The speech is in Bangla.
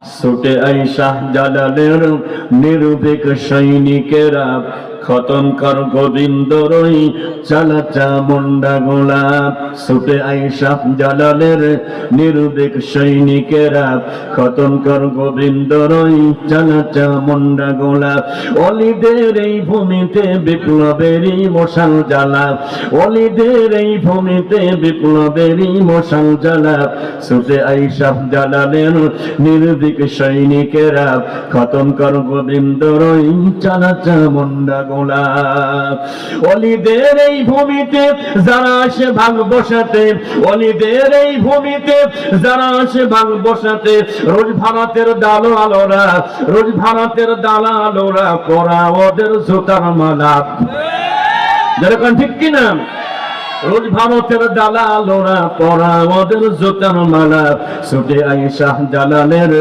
ছুটে আই শাহ জালালের নির্ভীক সৈনিকেরা, খতম কর গোবিন্দরই চালাচা মুন্ডা গোলাপ। ছুটে আই শাহ জালালের নির্ভীক সৈনিকেরা, খতম কর গোবিন্দরই চালাচা মুন্ডা গোলাপ। অলিদের এই ভূমিতে বিপ্লবেরই মশাল জ্বালা, অলিদের এই ভূমিতে বিপ্লবেরই মশাল জ্বালা। ছুটে আই শাহ জালালের নির্ভীক সৈনিকেরা, খতম কর গোবিন্দরই চালাচা মুন্ডা গোলাপ। অলিদের এই ভূমিতে যারা আসে ভাগ বসাতে, অলিদের এই ভূমিতে যারা আসে ভাগ বসাতে, রোজ ভারতের দালালোরা, রোজ ভারতের দালালোরা পরা ওদের জুতার মালা। যেরকম ঠিক কিনা? রোজ ভারতের দালালোরা পরা ওদের জুতার মালা। ছুটে আই শাহ জালালের